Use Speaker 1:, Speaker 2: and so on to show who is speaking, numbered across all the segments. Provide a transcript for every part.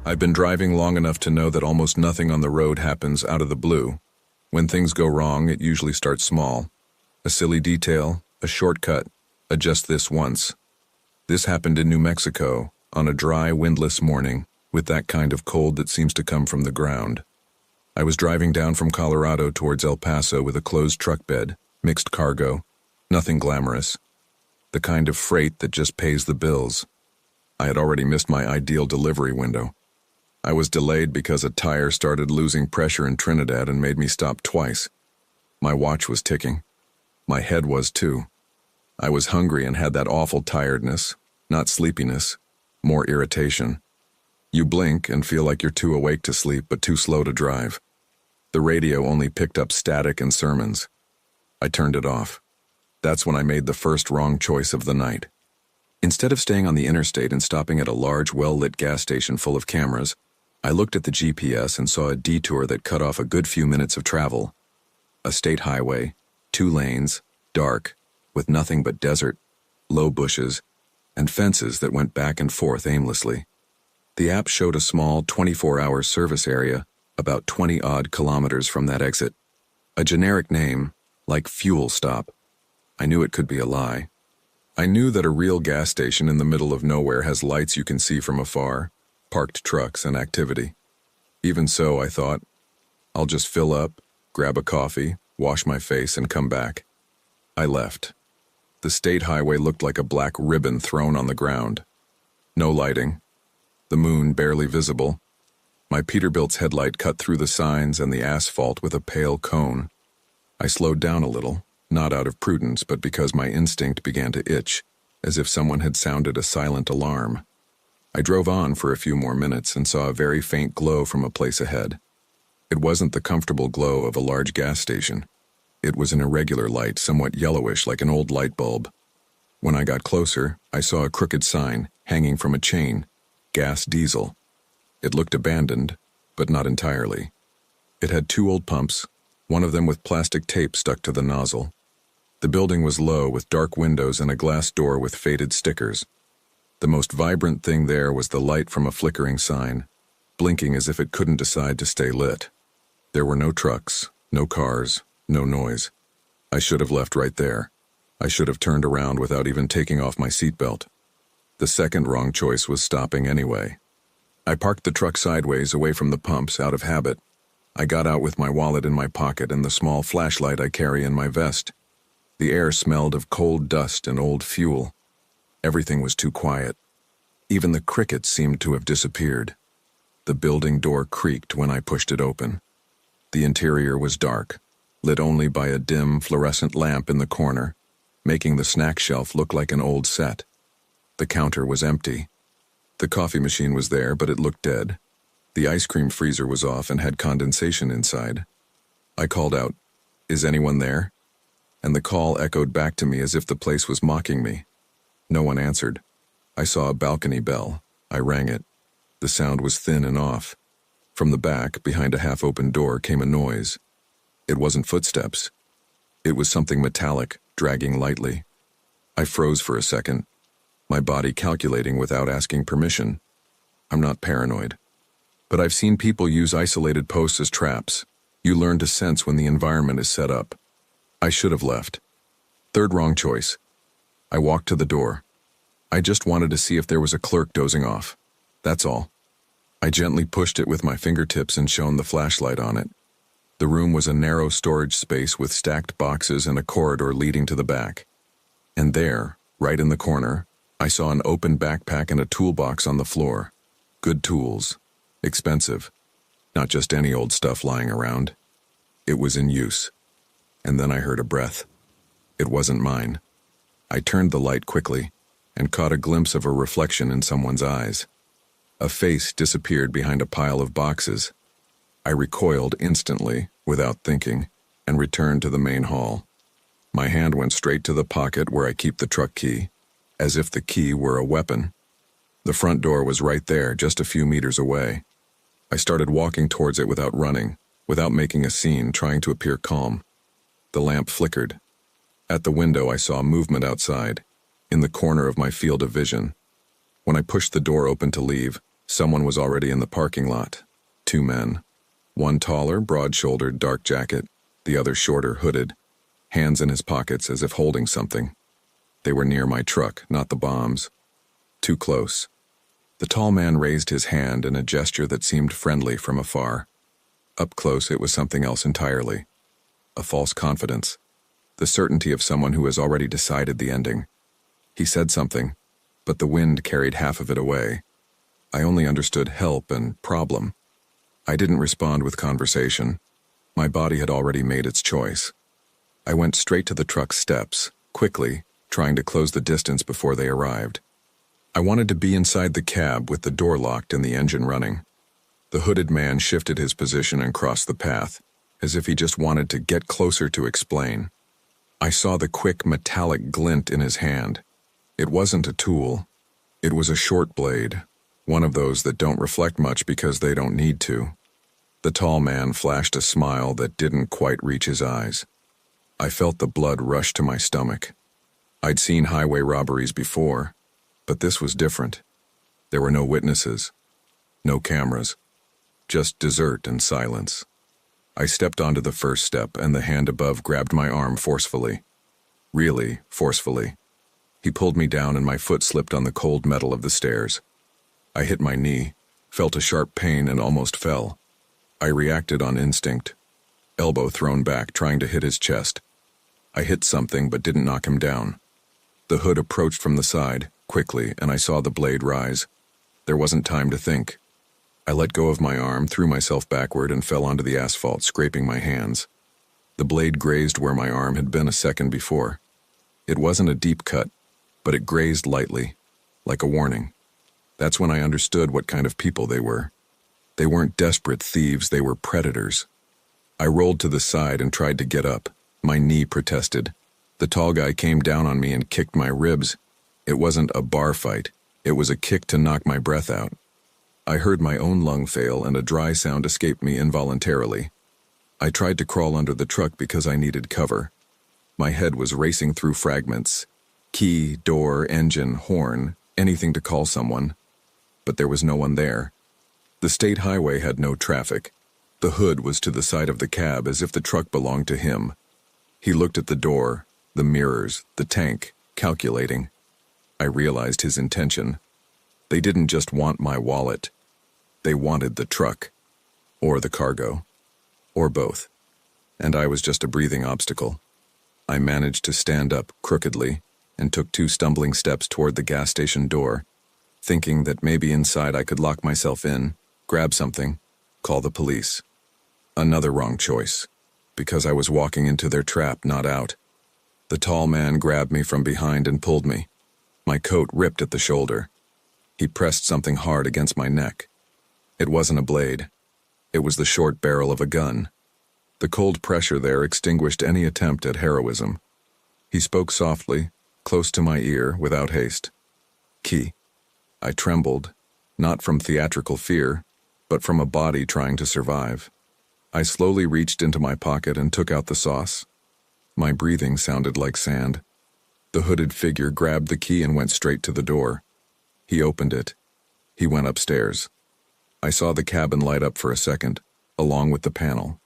Speaker 1: I've been driving long enough to know that almost nothing on the road happens out of the blue. When things go wrong, it usually starts small. A silly detail, a shortcut, a just this once. This happened in New Mexico, on a dry, windless morning, with that kind of cold that seems to come from the ground. I was driving down from Colorado towards El Paso with a closed truck bed, mixed cargo, nothing glamorous. The kind of freight that just pays the bills. I had already missed my ideal delivery window. I was delayed because a tire started losing pressure in Trinidad and made me stop twice. My watch was ticking. My head was too. I was hungry and had that awful tiredness, not sleepiness, more irritation. You blink and feel like you're too awake to sleep but too slow to drive. The radio only picked up static and sermons. I turned it off. That's when I made the first wrong choice of the night. Instead of staying on the interstate and stopping at a large, well-lit gas station full of cameras, I looked at the GPS and saw a detour that cut off a good few minutes of travel. A state highway, 2 lanes, dark, with nothing but desert, low bushes, and fences that went back and forth aimlessly. The app showed a small 24-hour service area about 20-odd kilometers from that exit. A generic name, like fuel stop. I knew it could be a lie. I knew that a real gas station in the middle of nowhere has lights you can see from afar, parked trucks and activity. Even so, I thought, I'll just fill up, grab a coffee, wash my face, and come back. I left. The state highway looked like a black ribbon thrown on the ground. No lighting. The moon barely visible. My Peterbilt's headlight cut through the signs and the asphalt with a pale cone. I slowed down a little, not out of prudence, but because my instinct began to itch, as if someone had sounded a silent alarm. I drove on for a few more minutes and saw a very faint glow from a place ahead. It wasn't the comfortable glow of a large gas station. It was an irregular light, somewhat yellowish like an old light bulb. When I got closer, I saw a crooked sign hanging from a chain, gas diesel. It looked abandoned, but not entirely. It had 2 old pumps, one of them with plastic tape stuck to the nozzle. The building was low with dark windows and a glass door with faded stickers. The most vibrant thing there was the light from a flickering sign, blinking as if it couldn't decide to stay lit. There were no trucks, no cars, no noise. I should have left right there. I should have turned around without even taking off my seatbelt. The second wrong choice was stopping anyway. I parked the truck sideways away from the pumps out of habit. I got out with my wallet in my pocket and the small flashlight I carry in my vest. The air smelled of cold dust and old fuel. Everything was too quiet. Even the crickets seemed to have disappeared. The building door creaked when I pushed it open. The interior was dark, lit only by a dim fluorescent lamp in the corner, making the snack shelf look like an old set. The counter was empty. The coffee machine was there, but it looked dead. The ice cream freezer was off and had condensation inside. I called out, "Is anyone there?" And the call echoed back to me as if the place was mocking me. No one answered. I saw a balcony bell. I rang it. The sound was thin and off. From the back, behind a half-open door, came a noise. It wasn't footsteps. It was something metallic, dragging lightly. I froze for a second, my body calculating without asking permission. I'm not paranoid. But I've seen people use isolated posts as traps. You learn to sense when the environment is set up. I should have left. Third wrong choice. I walked to the door. I just wanted to see if there was a clerk dozing off. That's all. I gently pushed it with my fingertips and shone the flashlight on it. The room was a narrow storage space with stacked boxes and a corridor leading to the back. And there, right in the corner, I saw an open backpack and a toolbox on the floor. Good tools. Expensive. Not just any old stuff lying around. It was in use. And then I heard a breath. It wasn't mine. I turned the light quickly and caught a glimpse of a reflection in someone's eyes. A face disappeared behind a pile of boxes. I recoiled instantly, without thinking, and returned to the main hall. My hand went straight to the pocket where I keep the truck key, as if the key were a weapon. The front door was right there, just a few meters away. I started walking towards it without running, without making a scene, trying to appear calm. The lamp flickered. At the window, I saw movement outside, in the corner of my field of vision. When I pushed the door open to leave, Someone was already in the parking lot. Two men. One taller, broad-shouldered, dark jacket, the other shorter, hooded, hands in his pockets as if holding something. They were near my truck, not the bombs. Too close. The tall man raised his hand in a gesture that seemed friendly from afar. Up close, it was something else entirely. A false confidence. The certainty of someone who has already decided the ending. He said something, but the wind carried half of it away. I only understood help and problem. I didn't respond with conversation. My body had already made its choice. I went straight to the truck's steps, quickly, trying to close the distance before they arrived. I wanted to be inside the cab with the door locked and the engine running. The hooded man shifted his position and crossed the path, as if he just wanted to get closer to explain. I saw the quick metallic glint in his hand. It wasn't a tool. It was a short blade, one of those that don't reflect much because they don't need to. The tall man flashed a smile that didn't quite reach his eyes. I felt the blood rush to my stomach. I'd seen highway robberies before, but this was different. There were no witnesses, no cameras, just desert and silence. I stepped onto the first step, and the hand above grabbed my arm forcefully. Really forcefully. He pulled me down, and my foot slipped on the cold metal of the stairs. I hit my knee, felt a sharp pain, and almost fell. I reacted on instinct. Elbow thrown back, trying to hit his chest. I hit something but didn't knock him down. The hood approached from the side, quickly, and I saw the blade rise. There wasn't time to think. I let go of my arm, threw myself backward, and fell onto the asphalt, scraping my hands. The blade grazed where my arm had been a second before. It wasn't a deep cut, but it grazed lightly, like a warning. That's when I understood what kind of people they were. They weren't desperate thieves, they were predators. I rolled to the side and tried to get up. My knee protested. The tall guy came down on me and kicked my ribs. It wasn't a bar fight. It was a kick to knock my breath out. I heard my own lung fail and a dry sound escaped me involuntarily. I tried to crawl under the truck because I needed cover. My head was racing through fragments. Key, door, engine, horn, anything to call someone. But there was no one there. The state highway had no traffic. The hood was to the side of the cab as if the truck belonged to him. He looked at the door, the mirrors, the tank, calculating. I realized his intention. They didn't just want my wallet. They wanted the truck. Or the cargo. Or both. And I was just a breathing obstacle. I managed to stand up crookedly and took 2 stumbling steps toward the gas station door, thinking that maybe inside I could lock myself in, grab something, call the police. Another wrong choice, because I was walking into their trap, not out. The tall man grabbed me from behind and pulled me. My coat ripped at the shoulder. He pressed something hard against my neck. It wasn't a blade. It was the short barrel of a gun. The cold pressure there extinguished any attempt at heroism. He spoke softly, close to my ear, without haste. Key. I trembled, not from theatrical fear, but from a body trying to survive. I slowly reached into my pocket and took out the sauce. My breathing sounded like sand. The hooded figure grabbed the key and went straight to the door. He opened it. He went upstairs. I saw the cabin light up for a second, along with the panel.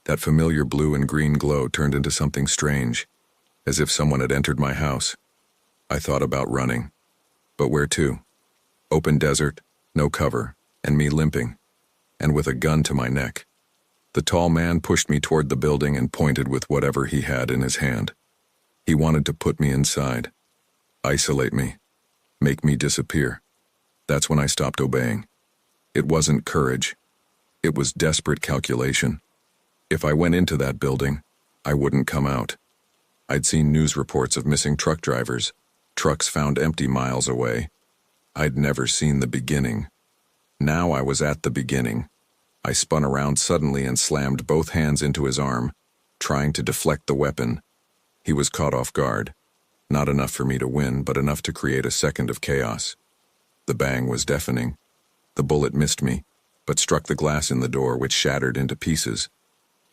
Speaker 1: That familiar blue and green glow turned into something strange, as if someone had entered my house. I thought about running. But where to? Open desert, no cover, and me limping, and with a gun to my neck. The tall man pushed me toward the building and pointed with whatever he had in his hand. He wanted to put me inside, isolate me, make me disappear. That's when I stopped obeying. It wasn't courage. It was desperate calculation. If I went into that building, I wouldn't come out. I'd seen news reports of missing truck drivers, trucks found empty miles away. I'd never seen the beginning. Now I was at the beginning. I spun around suddenly and slammed both hands into his arm, trying to deflect the weapon. He was caught off guard. Not enough for me to win, but enough to create a second of chaos. The bang was deafening. The bullet missed me, but struck the glass in the door, which shattered into pieces.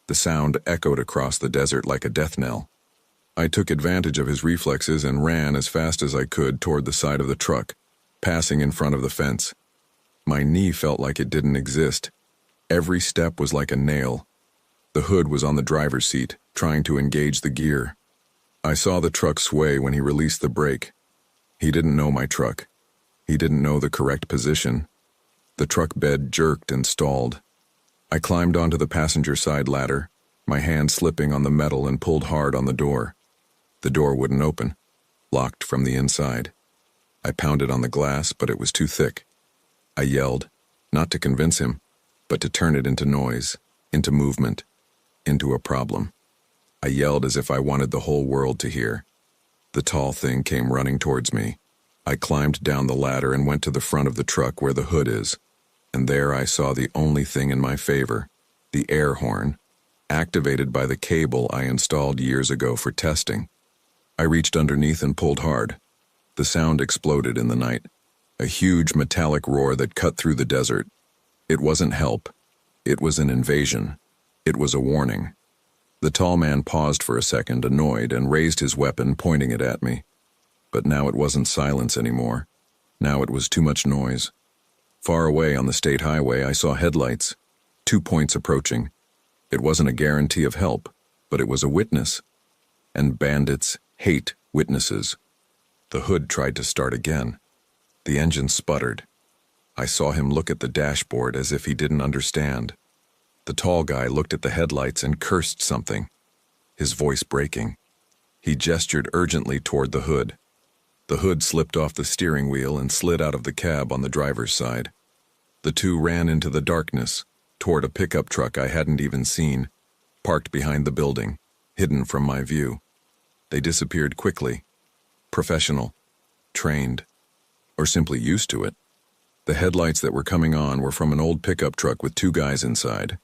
Speaker 1: The sound echoed across the desert like a death knell. I took advantage of his reflexes and ran as fast as I could toward the side of the truck, passing in front of the fence. My knee felt like it didn't exist. Every step was like a nail. The hood was on the driver's seat, trying to engage the gear. I saw the truck sway when he released the brake. He didn't know my truck. He didn't know the correct position. The truck bed jerked and stalled. I climbed onto the passenger side ladder, my hand slipping on the metal, and pulled hard on the door. The door wouldn't open, locked from the inside. I pounded on the glass, but it was too thick. I yelled, not to convince him, but to turn it into noise, into movement, into a problem. I yelled as if I wanted the whole world to hear. The tall thing came running towards me. I climbed down the ladder and went to the front of the truck where the hood is, and there I saw the only thing in my favor, the air horn, activated by the cable I installed years ago for testing. I reached underneath and pulled hard. The sound exploded in the night, a huge metallic roar that cut through the desert. It wasn't help. It was an invasion. It was a warning. The tall man paused for a second, annoyed, and raised his weapon, pointing it at me. But now it wasn't silence anymore. Now it was too much noise. Far away on the state highway, I saw headlights, 2 points approaching. It wasn't a guarantee of help, but it was a witness. And bandits hate witnesses. The hood tried to start again. The engine sputtered. I saw him look at the dashboard as if he didn't understand. The tall guy looked at the headlights and cursed something, his voice breaking. He gestured urgently toward the hood. The hood slipped off the steering wheel and slid out of the cab on the driver's side. The two ran into the darkness, toward a pickup truck I hadn't even seen, parked behind the building, hidden from my view. They disappeared quickly. Professional, trained, or simply used to it. The headlights that were coming on were from an old pickup truck with 2 guys inside.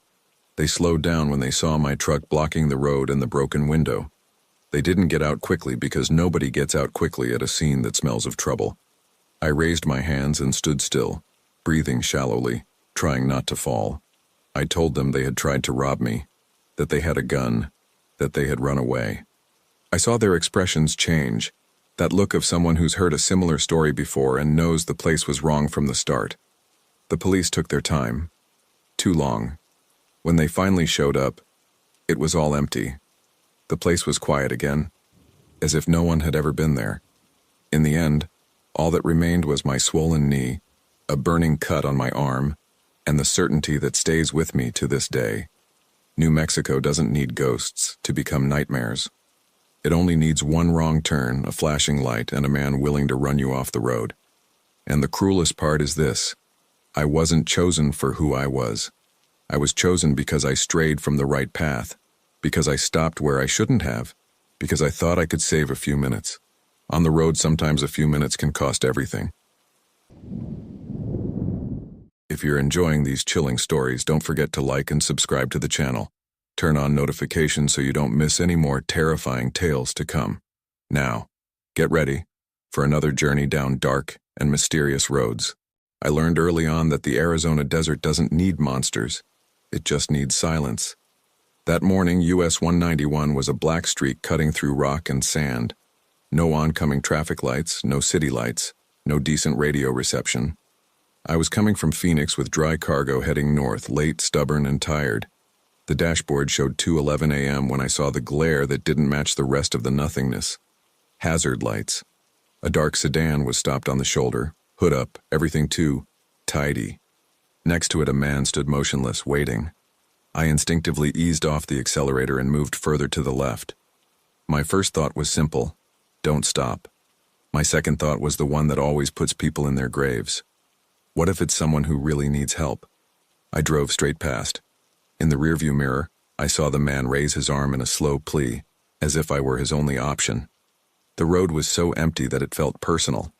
Speaker 1: They slowed down when they saw my truck blocking the road and the broken window. They didn't get out quickly because nobody gets out quickly at a scene that smells of trouble. I raised my hands and stood still, breathing shallowly, trying not to fall. I told them they had tried to rob me, that they had a gun, that they had run away. I saw their expressions change, that look of someone who's heard a similar story before and knows the place was wrong from the start. The police took their time. Too long. When they finally showed up, it was all empty. The place was quiet again, as if no one had ever been there. In the end, all that remained was my swollen knee, a burning cut on my arm, and the certainty that stays with me to this day. New Mexico doesn't need ghosts to become nightmares. It only needs one wrong turn, a flashing light, and a man willing to run you off the road. And the cruelest part is this: I wasn't chosen for who I was. I was chosen because I strayed from the right path, because I stopped where I shouldn't have, because I thought I could save a few minutes. On the road, sometimes a few minutes can cost everything. If you're enjoying these chilling stories, don't forget to like and subscribe to the channel. Turn on notifications so you don't miss any more terrifying tales to come. Now, get ready for another journey down dark and mysterious roads. I learned early on that the Arizona desert doesn't need monsters. It just needs silence. That morning, US 191 was a black streak cutting through rock and sand. No oncoming traffic lights, no city lights, no decent radio reception. I was coming from Phoenix with dry cargo heading north, late, stubborn, and tired. The dashboard showed 2:11 a.m. when I saw the glare that didn't match the rest of the nothingness. Hazard lights. A dark sedan was stopped on the shoulder, hood up, everything too tidy. Next to it, a man stood motionless, waiting. I instinctively eased off the accelerator and moved further to the left. My first thought was simple: don't stop. My second thought was the one that always puts people in their graves. What if it's someone who really needs help? I drove straight past. In the rearview mirror, I saw the man raise his arm in a slow plea, as if I were his only option. The road was so empty that it felt personal.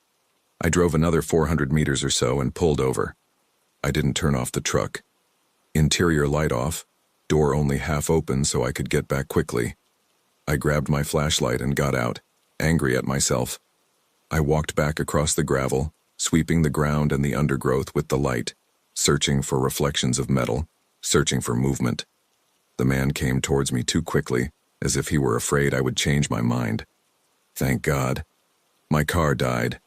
Speaker 1: I drove another 400 meters or so and pulled over. I didn't turn off the truck. Interior light off, door only half open so I could get back quickly. I grabbed my flashlight and got out, angry at myself. I walked back across the gravel, sweeping the ground and the undergrowth with the light, searching for reflections of metal, searching for movement. The man came towards me too quickly, as if he were afraid I would change my mind. Thank God. My car died.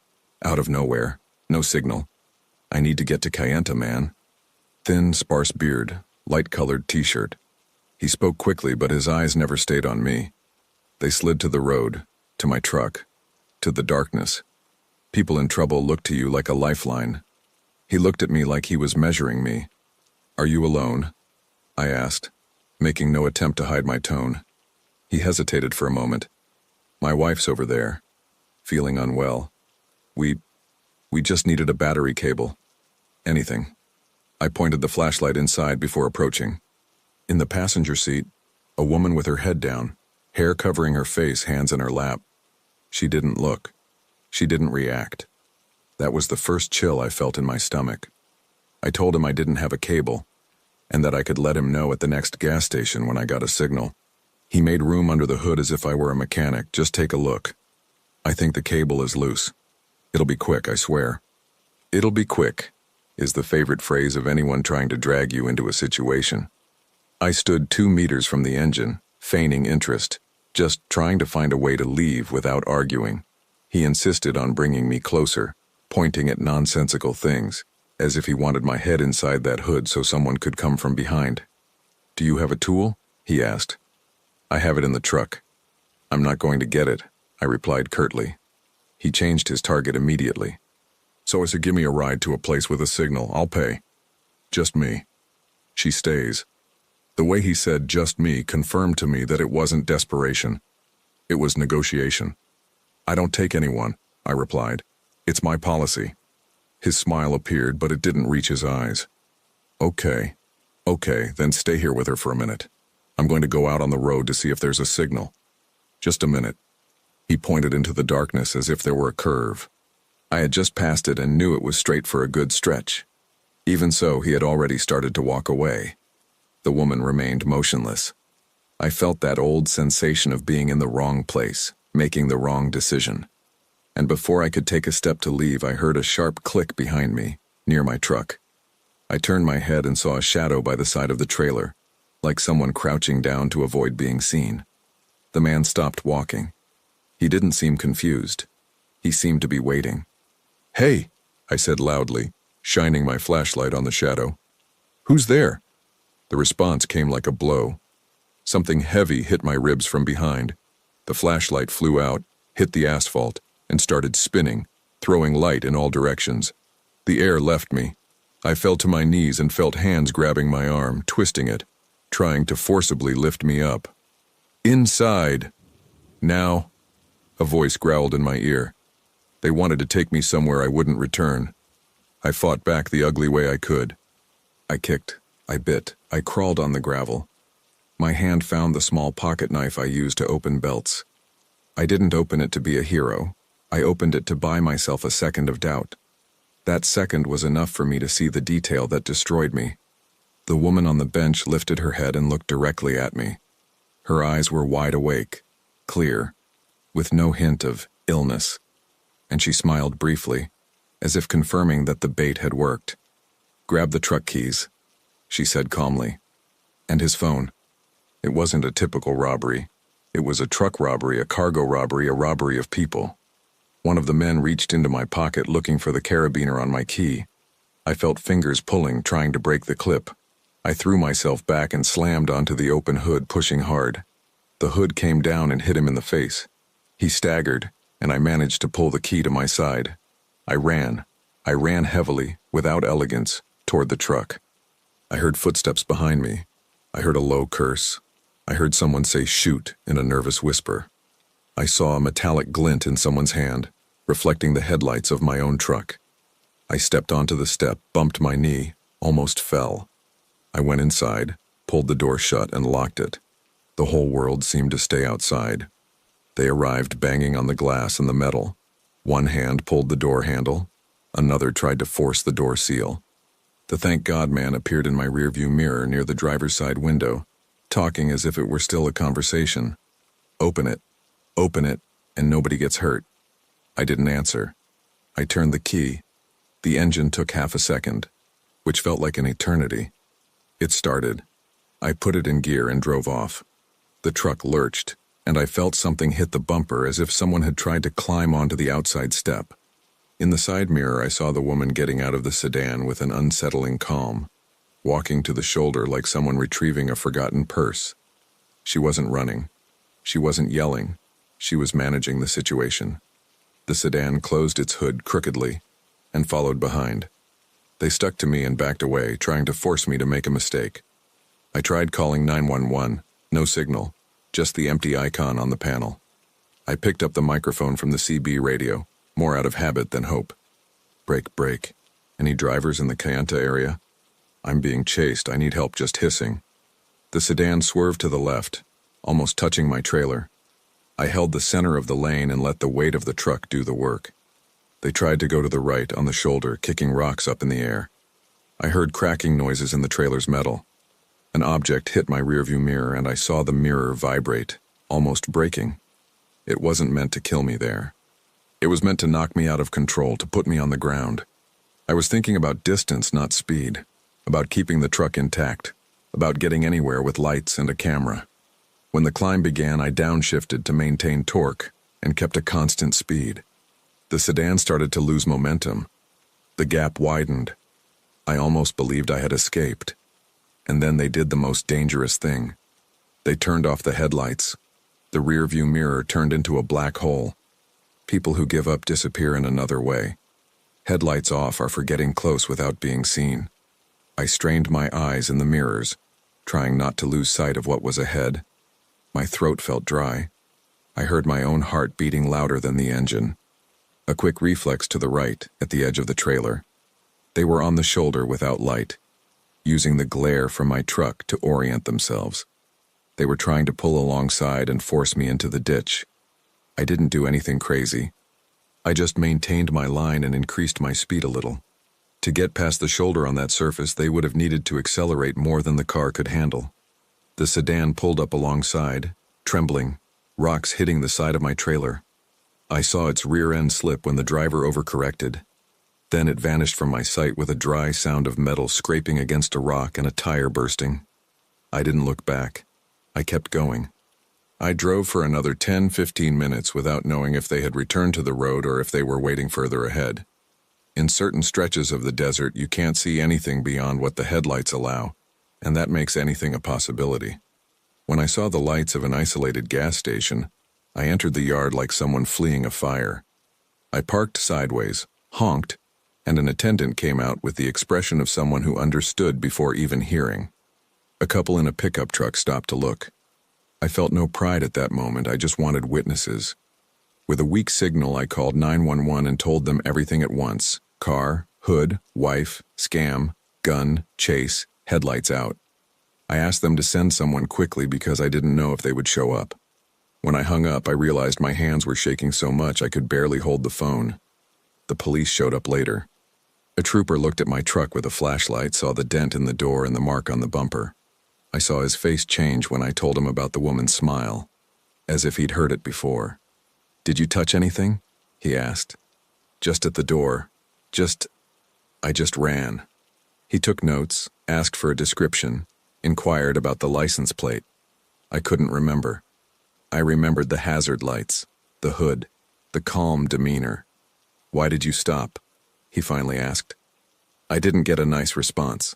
Speaker 1: Out of nowhere. No signal. I need to get to Kayenta, man. Thin, sparse beard, light-colored t-shirt. He spoke quickly, but his eyes never stayed on me. They slid to the road, to my truck, to the darkness. People in trouble look to you like a lifeline. He looked at me like he was measuring me. "Are you alone?" I asked, making no attempt to hide my tone. He hesitated for a moment. "My wife's over there, feeling unwell. We just needed a battery cable. Anything." I pointed the flashlight inside before approaching. In the passenger seat, a woman with her head down, hair covering her face, hands in her lap. She didn't look. She didn't react. That was the first chill I felt in my stomach. I told him I didn't have a cable, and that I could let him know at the next gas station when I got a signal. He made room under the hood as if I were a mechanic. "Just take a look. I think the cable is loose. It'll be quick, I swear." "It'll be quick" is the favorite phrase of anyone trying to drag you into a situation. I stood 2 meters from the engine, feigning interest, just trying to find a way to leave without arguing. He insisted on bringing me closer, pointing at nonsensical things, as if he wanted my head inside that hood so someone could come from behind. "Do you have a tool?" he asked. "I have it in the truck." "I'm not going to get it," I replied curtly. He changed his target immediately. "So as to give me a ride to a place with a signal, I'll pay. Just me. She stays." The way he said "just me" confirmed to me that it wasn't desperation. It was negotiation. "I don't take anyone," I replied. "It's my policy." His smile appeared, but it didn't reach his eyes. Okay, then stay here with her for a minute. I'm going to go out on the road to see if there's a signal." "Just a minute." He pointed into the darkness as if there were a curve. I had just passed it and knew it was straight for a good stretch. Even so, he had already started to walk away. The woman remained motionless. I felt that old sensation of being in the wrong place, making the wrong decision. And before I could take a step to leave, I heard a sharp click behind me, near my truck. I turned my head and saw a shadow by the side of the trailer, like someone crouching down to avoid being seen. The man stopped walking. He didn't seem confused. He seemed to be waiting. "Hey," I said loudly, shining my flashlight on the shadow. "Who's there?" The response came like a blow. Something heavy hit my ribs from behind. The flashlight flew out, hit the asphalt, and started spinning, throwing light in all directions. The air left me. I fell to my knees and felt hands grabbing my arm, twisting it, trying to forcibly lift me up. "Inside! Now!" A voice growled in my ear. They wanted to take me somewhere I wouldn't return. I fought back the ugly way I could. I kicked, I bit, I crawled on the gravel. My hand found the small pocket knife I used to open belts. I didn't open it to be a hero. I opened it to buy myself a second of doubt. That second was enough for me to see the detail that destroyed me. The woman on the bench lifted her head and looked directly at me. Her eyes were wide awake, clear, with no hint of illness, and she smiled briefly, as if confirming that the bait had worked. "Grab the truck keys," she said calmly. "And his phone." It wasn't a typical robbery. It was a truck robbery, a cargo robbery, a robbery of people. One of the men reached into my pocket looking for the carabiner on my key. I felt fingers pulling, trying to break the clip. I threw myself back and slammed onto the open hood, pushing hard. The hood came down and hit him in the face. He staggered, and I managed to pull the key to my side. I ran heavily, without elegance, toward the truck. I heard footsteps behind me. I heard a low curse. I heard someone say "shoot" in a nervous whisper. I saw a metallic glint in someone's hand, reflecting the headlights of my own truck. I stepped onto the step, bumped my knee, almost fell. I went inside, pulled the door shut, and locked it. The whole world seemed to stay outside. They arrived banging on the glass and the metal. One hand pulled the door handle. Another tried to force the door seal. The thank God man appeared in my rearview mirror near the driver's side window, talking as if it were still a conversation. Open it, and nobody gets hurt." I didn't answer. I turned the key. The engine took half a second, which felt like an eternity. It started. I put it in gear and drove off. The truck lurched, and I felt something hit the bumper as if someone had tried to climb onto the outside step. In the side mirror, I saw the woman getting out of the sedan with an unsettling calm, walking to the shoulder like someone retrieving a forgotten purse. She wasn't running. She wasn't yelling. She was managing the situation. The sedan closed its hood crookedly and followed behind. They stuck to me and backed away, trying to force me to make a mistake. I tried calling 911, no signal, just the empty icon on the panel. I picked up the microphone from the CB radio, more out of habit than hope. Brake, brake. Any drivers in the Kayenta area? I'm being chased. I need help, just hissing. The sedan swerved to the left, almost touching my trailer. I held the center of the lane and let the weight of the truck do the work. They tried to go to the right on the shoulder, kicking rocks up in the air. I heard cracking noises in the trailer's metal. An object hit my rearview mirror and I saw the mirror vibrate, almost breaking. It wasn't meant to kill me there. It was meant to knock me out of control, to put me on the ground. I was thinking about distance, not speed, about keeping the truck intact, about getting anywhere with lights and a camera. When the climb began, I downshifted to maintain torque and kept a constant speed. The sedan started to lose momentum. The gap widened. I almost believed I had escaped. And then they did the most dangerous thing. They turned off the headlights. The rearview mirror turned into a black hole. People who give up disappear in another way. Headlights off are for getting close without being seen. I strained my eyes in the mirrors, trying not to lose sight of what was ahead. My throat felt dry. I heard my own heart beating louder than the engine. A quick reflex to the right, at the edge of the trailer. They were on the shoulder without light, using the glare from my truck to orient themselves. They were trying to pull alongside and force me into the ditch. I didn't do anything crazy. I just maintained my line and increased my speed a little. To get past the shoulder on that surface, they would have needed to accelerate more than the car could handle. The sedan pulled up alongside, trembling, rocks hitting the side of my trailer. I saw its rear end slip when the driver overcorrected. Then it vanished from my sight with a dry sound of metal scraping against a rock and a tire bursting. I didn't look back. I kept going. I drove for another 10-15 minutes without knowing if they had returned to the road or if they were waiting further ahead. In certain stretches of the desert, you can't see anything beyond what the headlights allow, and that makes anything a possibility. When I saw the lights of an isolated gas station, I entered the yard like someone fleeing a fire. I parked sideways, honked, and an attendant came out with the expression of someone who understood before even hearing. A couple in a pickup truck stopped to look. I felt no pride at that moment, I just wanted witnesses. With a weak signal, I called 911 and told them everything at once. Car, hood, wife, scam, gun, chase, headlights out. I asked them to send someone quickly because I didn't know if they would show up. When I hung up, I realized my hands were shaking so much I could barely hold the phone. The police showed up later. A trooper looked at my truck with a flashlight, saw the dent in the door and the mark on the bumper. I saw his face change when I told him about the woman's smile, as if he'd heard it before. "Did you touch anything?" he asked. "Just at the door. I just ran." He took notes, asked for a description, inquired about the license plate. I couldn't remember. I remembered the hazard lights, the hood, the calm demeanor. "Why did you stop?" he finally asked. I didn't get a nice response.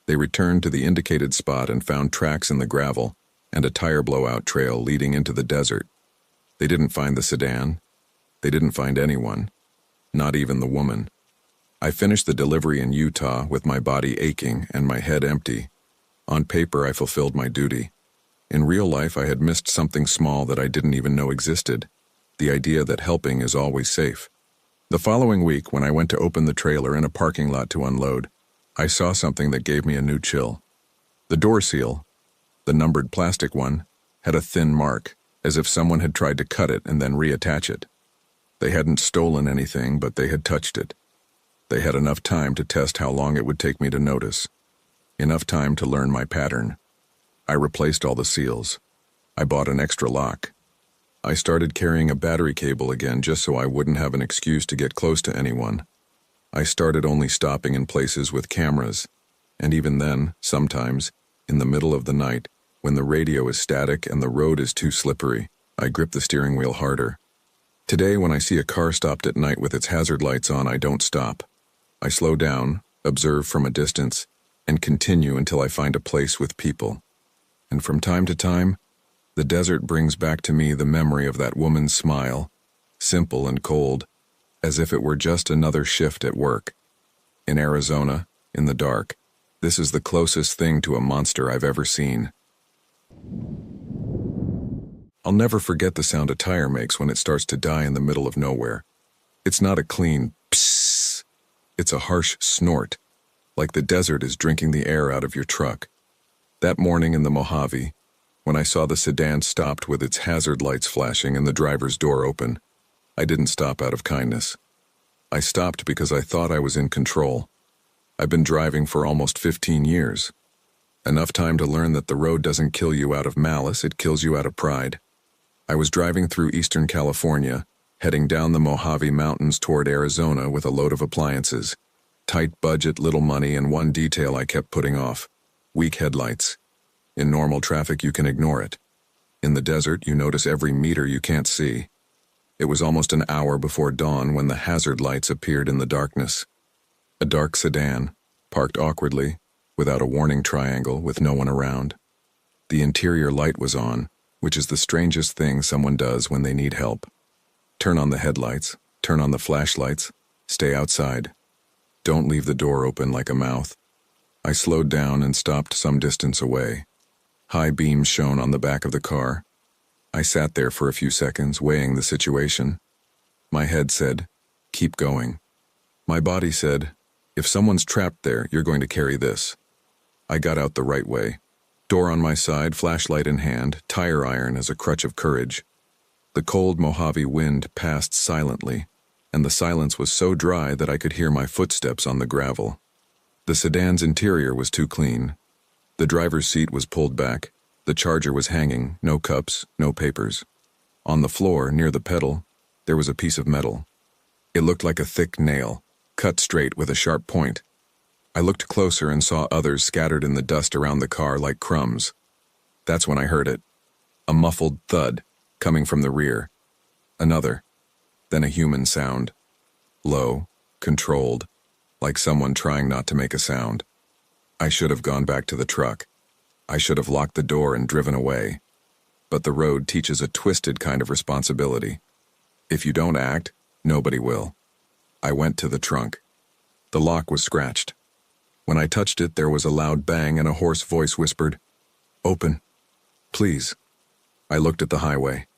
Speaker 1: They returned to the indicated spot and found tracks in the gravel and a tire blowout trail leading into the desert. They didn't find the sedan. They didn't find anyone, not even the woman. I finished the delivery in Utah with my body aching and my head empty. On paper, I fulfilled my duty. In real life, I had missed something small that I didn't even know existed, the idea that helping is always safe. The following week, when I went to open the trailer in a parking lot to unload, I saw something that gave me a new chill. The door seal, the numbered plastic one, had a thin mark, as if someone had tried to cut it and then reattach it. They hadn't stolen anything, but they had touched it. They had enough time to test how long it would take me to notice. Enough time to learn my pattern. I replaced all the seals. I bought an extra lock. I started carrying a battery cable again just so I wouldn't have an excuse to get close to anyone. I started only stopping in places with cameras, and even then, sometimes, in the middle of the night, when the radio is static and the road is too slippery, I grip the steering wheel harder. Today, when I see a car stopped at night with its hazard lights on, I don't stop. I slow down, observe from a distance, and continue until I find a place with people. And from time to time, the desert brings back to me the memory of that woman's smile, simple and cold, as if it were just another shift at work. In Arizona, in the dark, this is the closest thing to a monster I've ever seen. I'll never forget the sound a tire makes when it starts to die in the middle of nowhere. It's not a clean psss. It's a harsh snort, like the desert is drinking the air out of your truck. That morning in the Mojave, when I saw the sedan stopped with its hazard lights flashing and the driver's door open, I didn't stop out of kindness. I stopped because I thought I was in control. I've been driving for almost 15 years. Enough time to learn that the road doesn't kill you out of malice, it kills you out of pride. I was driving through Eastern California, heading down the Mojave Mountains toward Arizona with a load of appliances. Tight budget, little money, and one detail I kept putting off: weak headlights. In normal traffic, you can ignore it. In the desert, you notice every meter you can't see. It was almost an hour before dawn when the hazard lights appeared in the darkness. A dark sedan, parked awkwardly, without a warning triangle, with no one around. The interior light was on, which is the strangest thing someone does when they need help. Turn on the headlights, turn on the flashlights, stay outside. Don't leave the door open like a mouth. I slowed down and stopped some distance away. High beams shone on the back of the car. I sat there for a few seconds, weighing the situation. My head said, "Keep going." My body said, "If someone's trapped there, you're going to carry this." I got out the right way. Door on my side, flashlight in hand, tire iron as a crutch of courage. The cold Mojave wind passed silently, and the silence was so dry that I could hear my footsteps on the gravel. The sedan's interior was too clean. The driver's seat was pulled back. The charger was hanging, no cups, no papers. On the floor, near the pedal, there was a piece of metal. It looked like a thick nail, cut straight with a sharp point. I looked closer and saw others scattered in the dust around the car like crumbs. That's when I heard it. A muffled thud, coming from the rear. Another. Then a human sound. Low, controlled, like someone trying not to make a sound. I should have gone back to the truck. I should have locked the door and driven away. But the road teaches a twisted kind of responsibility. If you don't act, nobody will. I went to the trunk. The lock was scratched. When I touched it, there was a loud bang and a hoarse voice whispered, "Open, please." I looked at the highway.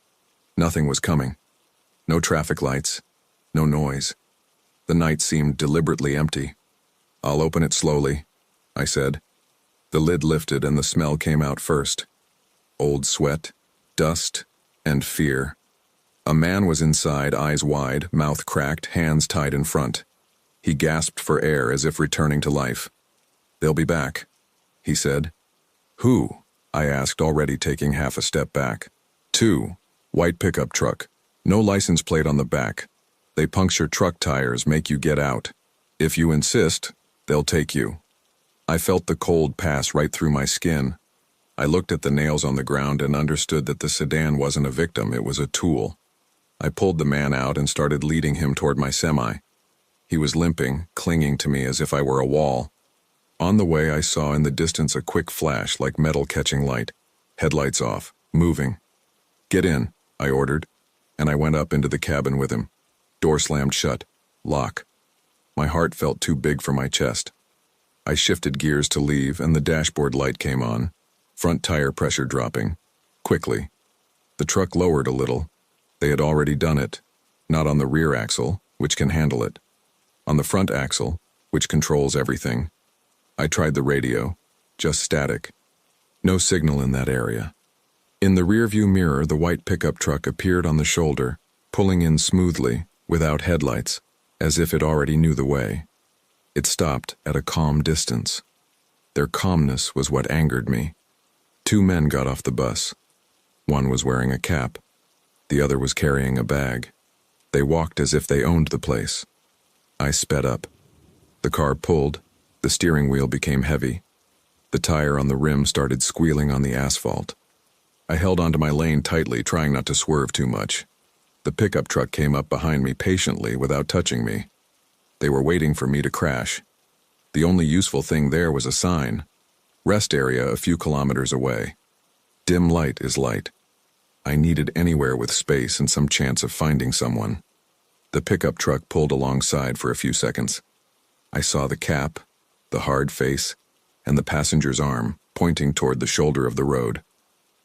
Speaker 1: Nothing was coming. No traffic lights, no noise. The night seemed deliberately empty. "I'll open it slowly," I said. The lid lifted and the smell came out first. Old sweat, dust, and fear. A man was inside, eyes wide, mouth cracked, hands tied in front. He gasped for air as if returning to life. "They'll be back," he said. "Who?" I asked, already taking half a step back. "Two. White pickup truck. No license plate on the back. They puncture truck tires, make you get out. If you insist, they'll take you." I felt the cold pass right through my skin. I looked at the nails on the ground and understood that the sedan wasn't a victim, it was a tool. I pulled the man out and started leading him toward my semi. He was limping, clinging to me as if I were a wall. On the way, I saw in the distance a quick flash like metal catching light. Headlights off, moving. "Get in," I ordered, and I went up into the cabin with him. Door slammed shut. Lock. My heart felt too big for my chest. I shifted gears to leave, and the dashboard light came on, front tire pressure dropping. Quickly. The truck lowered a little. They had already done it. Not on the rear axle, which can handle it. On the front axle, which controls everything. I tried the radio. Just static. No signal in that area. In the rearview mirror, the white pickup truck appeared on the shoulder, pulling in smoothly, without headlights, as if it already knew the way. It stopped at a calm distance. Their calmness was what angered me. Two men got off the bus. One was wearing a cap. The other was carrying a bag. They walked as if they owned the place. I sped up. The car pulled. The steering wheel became heavy. The tire on the rim started squealing on the asphalt. I held onto my lane tightly, trying not to swerve too much. The pickup truck came up behind me patiently without touching me. They were waiting for me to crash. The only useful thing there was a sign. Rest area a few kilometers away. Dim light is light. I needed anywhere with space and some chance of finding someone. The pickup truck pulled alongside for a few seconds. I saw the cap, the hard face, and the passenger's arm pointing toward the shoulder of the road.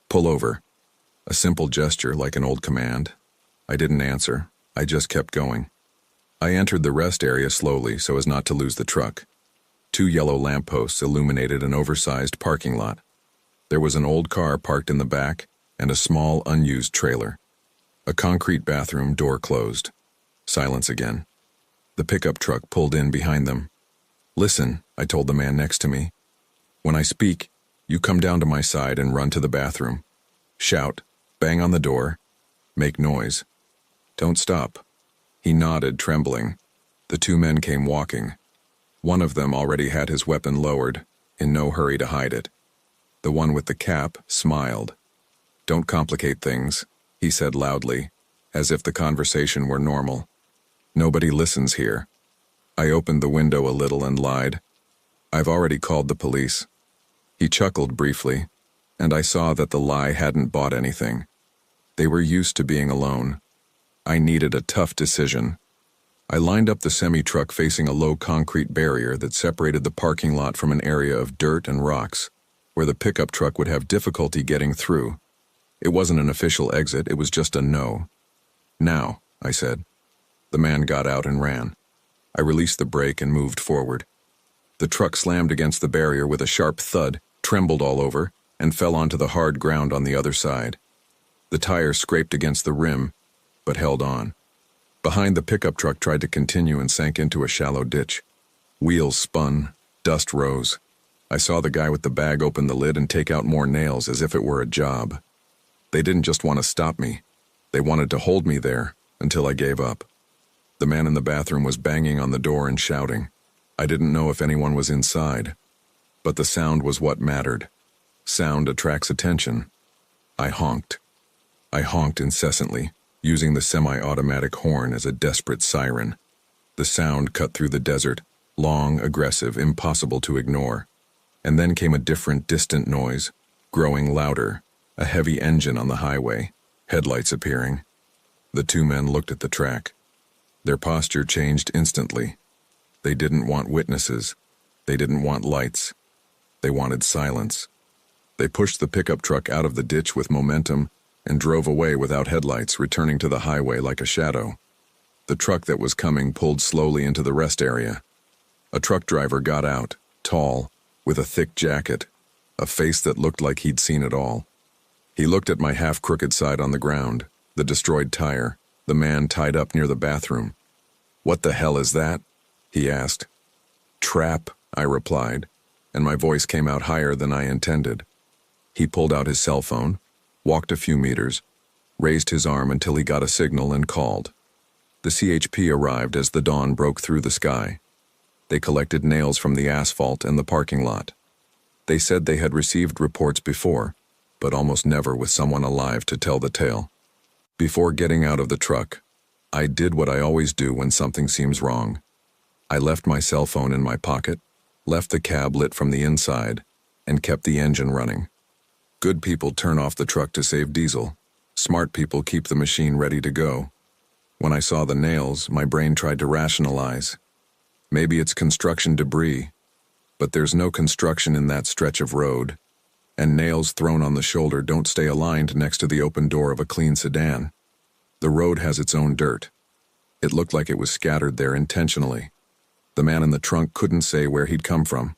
Speaker 1: Pull over. A simple gesture like an old command. I didn't answer. I just kept going. I entered the rest area slowly so as not to lose the truck. 2 yellow lampposts illuminated an oversized parking lot. There was an old car parked in the back and a small unused trailer. A concrete bathroom door closed. Silence again. The pickup truck pulled in behind them. Listen, I told the man next to me. When I speak, you come down to my side and run to the bathroom. Shout, bang on the door, make noise. Don't stop. He nodded, trembling. The 2 men came walking. One of them already had his weapon lowered, in no hurry to hide it. The one with the cap smiled. Don't complicate things, he said loudly, as if the conversation were normal. Nobody listens here. I opened the window a little and lied. I've already called the police. He chuckled briefly, and I saw that the lie hadn't bought anything. They were used to being alone. I needed a tough decision. I lined up the semi-truck facing a low concrete barrier that separated the parking lot from an area of dirt and rocks, where the pickup truck would have difficulty getting through. It wasn't an official exit, it was just a no. Now, I said. The man got out and ran. I released the brake and moved forward. The truck slammed against the barrier with a sharp thud, trembled all over, and fell onto the hard ground on the other side. The tire scraped against the rim, but held on. Behind, the pickup truck tried to continue and sank into a shallow ditch. Wheels spun, dust rose. I saw the guy with the bag open the lid and take out more nails as if it were a job. They didn't just want to stop me. They wanted to hold me there until I gave up. The man in the bathroom was banging on the door and shouting. I didn't know if anyone was inside, but the sound was what mattered. Sound attracts attention. I honked. I honked incessantly, using the semi-automatic horn as a desperate siren. The sound cut through the desert, long, aggressive, impossible to ignore. And then came a different, distant noise, growing louder, a heavy engine on the highway, headlights appearing. The 2 men looked at the track. Their posture changed instantly. They didn't want witnesses. They didn't want lights. They wanted silence. They pushed the pickup truck out of the ditch with momentum and drove away without headlights, returning to the highway like a shadow. The truck that was coming pulled slowly into the rest area. A truck driver got out, tall, with a thick jacket, a face that looked like he'd seen it all. He looked at my half-crooked side on the ground, the destroyed tire, the man tied up near the bathroom. What the hell is that? He asked. Trap, I replied, and my voice came out higher than I intended. He pulled out his cell phone, walked a few meters, raised his arm until he got a signal and called. The CHP arrived as the dawn broke through the sky. They collected nails from the asphalt and the parking lot. They said they had received reports before, but almost never with someone alive to tell the tale. Before getting out of the truck, I did what I always do when something seems wrong. I left my cell phone in my pocket, left the cab lit from the inside, and kept the engine running. Good people turn off the truck to save diesel. Smart people keep the machine ready to go. When I saw the nails, my brain tried to rationalize. Maybe it's construction debris, but there's no construction in that stretch of road, and nails thrown on the shoulder don't stay aligned next to the open door of a clean sedan. The road has its own dirt. It looked like it was scattered there intentionally. The man in the trunk couldn't say where he'd come from.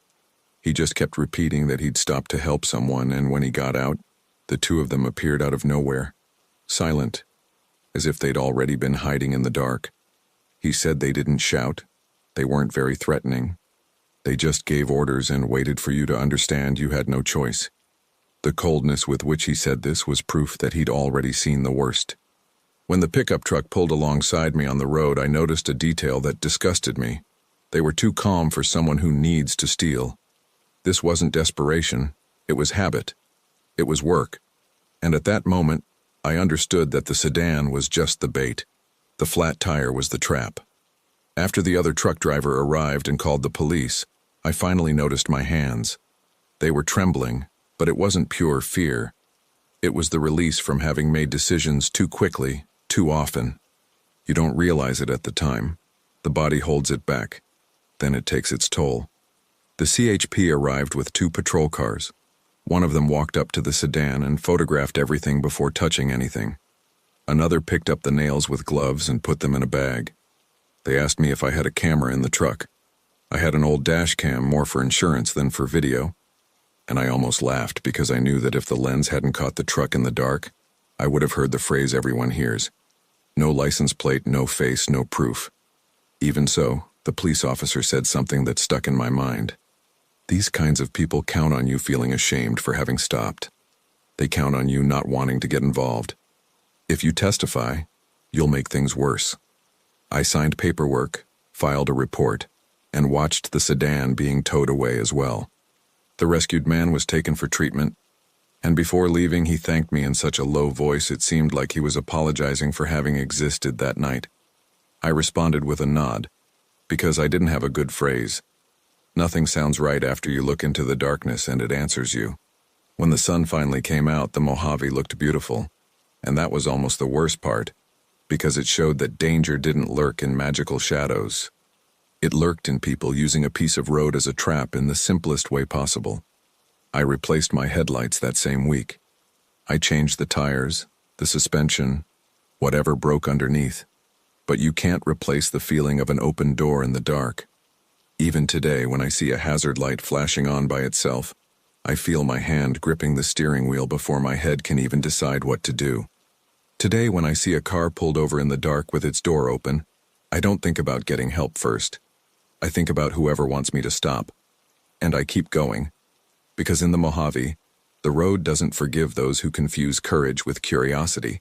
Speaker 1: He just kept repeating that he'd stopped to help someone, and when he got out, the 2 of them appeared out of nowhere, silent, as if they'd already been hiding in the dark. He said they didn't shout. They weren't very threatening. They just gave orders and waited for you to understand you had no choice. The coldness with which he said this was proof that he'd already seen the worst. When the pickup truck pulled alongside me on the road, I noticed a detail that disgusted me. They were too calm for someone who needs to steal. This wasn't desperation, it was habit. It was work. And at that moment, I understood that the sedan was just the bait. The flat tire was the trap. After the other truck driver arrived and called the police, I finally noticed my hands. They were trembling, but it wasn't pure fear. It was the release from having made decisions too quickly, too often. You don't realize it at the time. The body holds it back. Then it takes its toll. The CHP arrived with 2 patrol cars. One of them walked up to the sedan and photographed everything before touching anything. Another picked up the nails with gloves and put them in a bag. They asked me if I had a camera in the truck. I had an old dash cam, more for insurance than for video. And I almost laughed because I knew that if the lens hadn't caught the truck in the dark, I would have heard the phrase everyone hears. No license plate, no face, no proof. Even so, the police officer said something that stuck in my mind. These kinds of people count on you feeling ashamed for having stopped. They count on you not wanting to get involved. If you testify, you'll make things worse. I signed paperwork, filed a report, and watched the sedan being towed away as well. The rescued man was taken for treatment, and before leaving he thanked me in such a low voice it seemed like he was apologizing for having existed that night. I responded with a nod, because I didn't have a good phrase. Nothing sounds right after you look into the darkness and it answers you. When the sun finally came out, the Mojave looked beautiful, and that was almost the worst part, because it showed that danger didn't lurk in magical shadows. It lurked in people using a piece of road as a trap in the simplest way possible. I replaced my headlights that same week. I changed the tires, the suspension, whatever broke underneath. But you can't replace the feeling of an open door in the dark. Even today, when I see a hazard light flashing on by itself, I feel my hand gripping the steering wheel before my head can even decide what to do. Today, when I see a car pulled over in the dark with its door open, I don't think about getting help first. I think about whoever wants me to stop. And I keep going. Because in the Mojave, the road doesn't forgive those who confuse courage with curiosity.